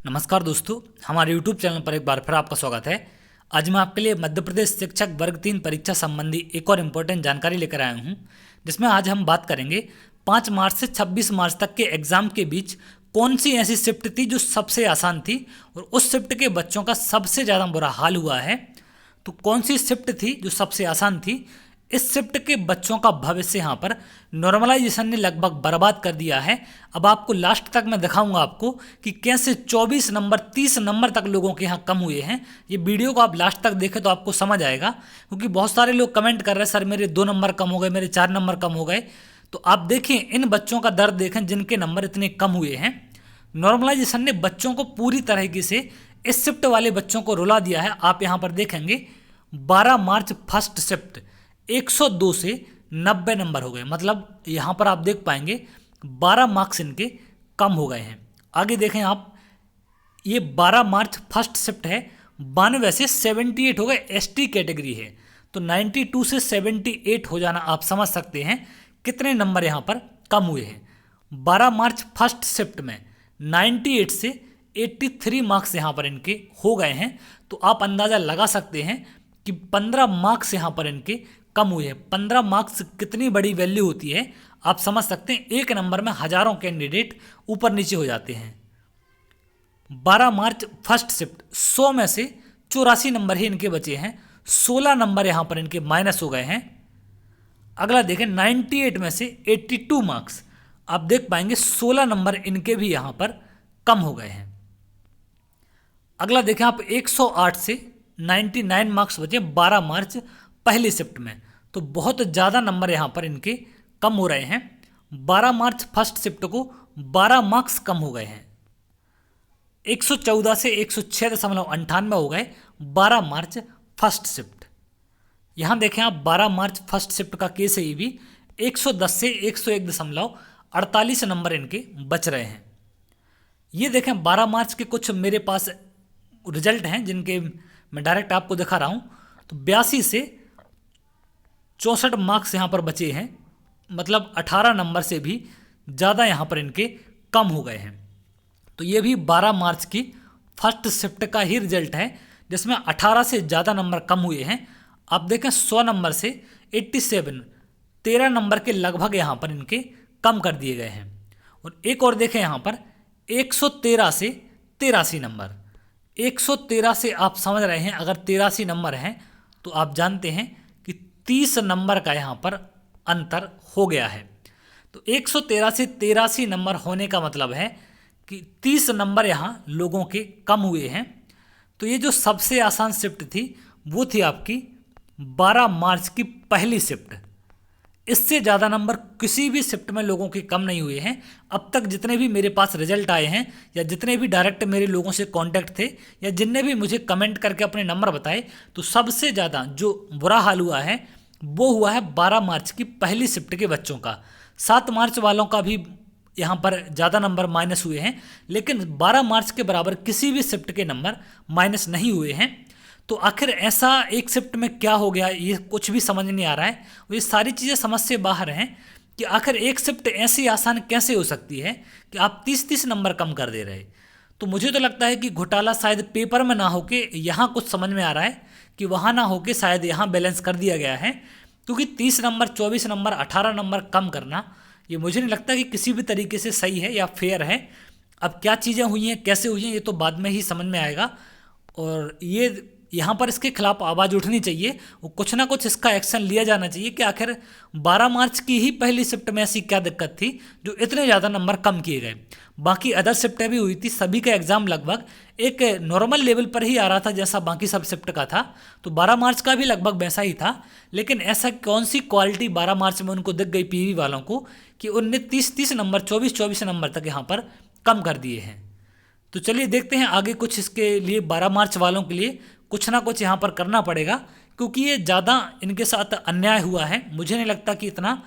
नमस्कार दोस्तों, हमारे YouTube चैनल पर एक बार फिर आपका स्वागत है। आज मैं आपके लिए मध्य प्रदेश शिक्षक वर्ग 3 परीक्षा संबंधी एक और इम्पोर्टेंट जानकारी लेकर आया हूं, जिसमें आज हम बात करेंगे 5 मार्च से 26 मार्च तक के एग्जाम के बीच कौन सी ऐसी शिफ्ट थी जो सबसे आसान थी और उस शिफ्ट के बच्चों का सबसे ज़्यादा बुरा हाल हुआ है। तो कौन सी शिफ्ट थी जो सबसे आसान थी? इस शिफ्ट के बच्चों का भविष्य यहाँ पर नॉर्मलाइजेशन ने लगभग बर्बाद कर दिया है। अब आपको लास्ट तक मैं दिखाऊंगा आपको कि कैसे 24 नंबर 30 नंबर तक लोगों के यहाँ कम हुए हैं। ये वीडियो को आप लास्ट तक देखें तो आपको समझ आएगा, क्योंकि बहुत सारे लोग कमेंट कर रहे हैं सर मेरे 2 नंबर कम हो गए, मेरे 4 नंबर कम हो गए। तो आप देखें, इन बच्चों का दर्द देखें जिनके नंबर इतने कम हुए हैं। नॉर्मलाइजेशन ने बच्चों को पूरी तरीके से इस शिफ्ट वाले बच्चों को रुला दिया है। आप यहाँ पर देखेंगे 12 मार्च फर्स्ट शिफ्ट 102 से 90 नंबर हो गए। मतलब यहाँ पर आप देख पाएंगे 12 मार्क्स इनके कम हो गए हैं। आगे देखें आप, ये 12 मार्च फर्स्ट शिफ्ट है, 92 से 78 हो गए। एसटी कैटेगरी है तो 92 से 78 हो जाना आप समझ सकते हैं कितने नंबर यहाँ पर कम हुए हैं। 12 मार्च फर्स्ट शिफ्ट में 98 से 83 मार्क्स यहाँ पर इनके हो गए हैं। तो आप अंदाज़ा लगा सकते हैं कि 15 मार्क्स यहाँ पर इनके कम हुए हैं। 15 मार्क्स कितनी बड़ी वैल्यू होती है आप समझ सकते हैं। एक नंबर में हजारों कैंडिडेट ऊपर नीचे हो जाते हैं। 12 मार्च फर्स्ट शिफ्ट 100 में से 84 नंबर ही इनके बचे हैं। 16 नंबर यहाँ पर इनके माइनस हो गए हैं। अगला देखें, 98 में से 82 मार्क्स आप देख पाएंगे 16 नंबर इनके भी यहाँ पर कम हो गए हैं। अगला देखें आप, 108 से 99 मार्क्स बचे 12 मार्च पहली शिफ्ट में। तो बहुत ज़्यादा नंबर यहाँ पर इनके कम हो रहे हैं। 12 मार्च फर्स्ट शिफ्ट को 12 मार्क्स कम हो गए हैं। 114 से 106.98 हो गए 12 मार्च फर्स्ट शिफ्ट। यहाँ देखें आप, 12 मार्च फर्स्ट शिफ्ट का केस है ये भी। 110 से 101.48 नंबर इनके बच रहे हैं। ये देखें 12 मार्च के कुछ मेरे पास रिजल्ट हैं जिनके मैं डायरेक्ट आपको दिखा रहा हूँ। तो 82 से 64 मार्क्स यहाँ पर बचे हैं। मतलब 18 नंबर से भी ज़्यादा यहाँ पर इनके कम हो गए हैं। तो ये भी 12 मार्च की फर्स्ट शिफ्ट का ही रिजल्ट है, जिसमें 18 से ज़्यादा नंबर कम हुए हैं। आप देखें 100 नंबर से 87 13 नंबर के लगभग यहाँ पर इनके कम कर दिए गए हैं। और एक और देखें यहाँ पर 113 से 83 नंबर। 113 से आप समझ रहे हैं, अगर 83 नंबर हैं तो आप जानते हैं कि 30 नंबर का यहाँ पर अंतर हो गया है। तो 113 से 83 नंबर होने का मतलब है कि 30 नंबर यहाँ लोगों के कम हुए हैं। तो ये जो सबसे आसान शिफ्ट थी वो थी आपकी 12 मार्च की पहली शिफ्ट। इससे ज़्यादा नंबर किसी भी शिफ्ट में लोगों के कम नहीं हुए हैं। अब तक जितने भी मेरे पास रिजल्ट आए हैं, या जितने भी डायरेक्ट मेरे लोगों से कांटेक्ट थे, या जिनने भी मुझे कमेंट करके अपने नंबर बताए, तो सबसे ज़्यादा जो बुरा हाल हुआ है वो हुआ है 12 मार्च की पहली शिफ्ट के बच्चों का। 7 मार्च वालों का भी यहाँ पर ज़्यादा नंबर माइनस हुए हैं, लेकिन 12 मार्च के बराबर किसी भी शिफ्ट के नंबर माइनस नहीं हुए हैं। तो आखिर ऐसा एक शिफ्ट में क्या हो गया, ये कुछ भी समझ नहीं आ रहा है। ये सारी चीज़ें समझ से बाहर हैं कि आखिर एक शिफ्ट ऐसी आसान कैसे हो सकती है कि आप 30-30 नंबर कम कर दे रहे। तो मुझे तो लगता है कि घोटाला शायद पेपर में ना होके यहाँ कुछ समझ में आ रहा है कि वहाँ ना होके शायद यहाँ बैलेंस कर दिया गया है। क्योंकि 30 नंबर 24 नंबर 18 नंबर कम करना, ये मुझे नहीं लगता कि किसी भी तरीके से सही है या फेयर है। अब क्या चीज़ें हुई हैं, कैसे हुई हैं, ये तो बाद में ही समझ में आएगा। और ये यहाँ पर इसके खिलाफ आवाज़ उठनी चाहिए, वो कुछ ना कुछ इसका एक्शन लिया जाना चाहिए कि आखिर 12 मार्च की ही पहली शिफ्ट में ऐसी क्या दिक्कत थी जो इतने ज़्यादा नंबर कम किए गए। बाकी अदर शिफ्टें भी हुई थी, सभी का एग्ज़ाम लगभग एक नॉर्मल लेवल पर ही आ रहा था जैसा बाकी सब शिफ्ट का था। तो 12 मार्च का भी लगभग वैसा ही था। लेकिन ऐसा कौन सी क्वालिटी 12 मार्च में उनको दिख गई पीवी वालों को कि उनने 30-30 नंबर 24-24 नंबर तक यहाँ पर कम कर दिए हैं। तो चलिए देखते हैं आगे कुछ इसके लिए 12 मार्च वालों के लिए कुछ ना कुछ यहाँ पर करना पड़ेगा, क्योंकि ये ज़्यादा इनके साथ अन्याय हुआ है। मुझे नहीं लगता कि इतना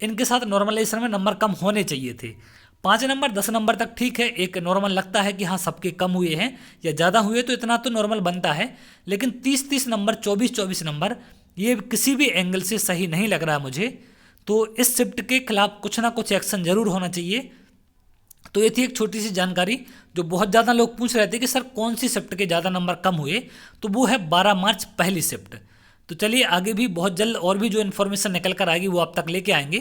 इनके साथ नॉर्मलाइजेशन में नंबर कम होने चाहिए थे। 5 नंबर 10 नंबर तक ठीक है, एक नॉर्मल लगता है कि हाँ सबके कम हुए हैं या ज़्यादा हुए तो इतना तो नॉर्मल बनता है। लेकिन 30-30 नंबर 24-24 नंबर ये किसी भी एंगल से सही नहीं लग रहा मुझे। तो इस शिफ्ट के खिलाफ कुछ ना कुछ एक्शन जरूर होना चाहिए तो ये थी एक छोटी सी जानकारी जो बहुत ज़्यादा लोग पूछ रहे थे कि सर कौन सी शिफ्ट के ज़्यादा नंबर कम हुए, तो वो है 12 मार्च पहली शिफ्ट। तो चलिए आगे भी बहुत जल्द और भी जो इन्फॉर्मेशन निकल कर आएगी वो आप तक लेके आएंगे।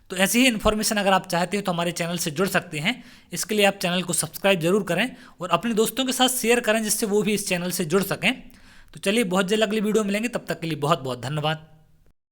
तो ऐसी ही इन्फॉर्मेशन अगर आप चाहते हैं तो हमारे चैनल से जुड़ सकते हैं। इसके लिए आप चैनल को सब्सक्राइब जरूर करें और अपने दोस्तों के साथ शेयर करें जिससे वो भी इस चैनल से जुड़ सकें। तो चलिए बहुत जल्द अगली वीडियो मिलेंगे, तब तक के लिए बहुत बहुत धन्यवाद।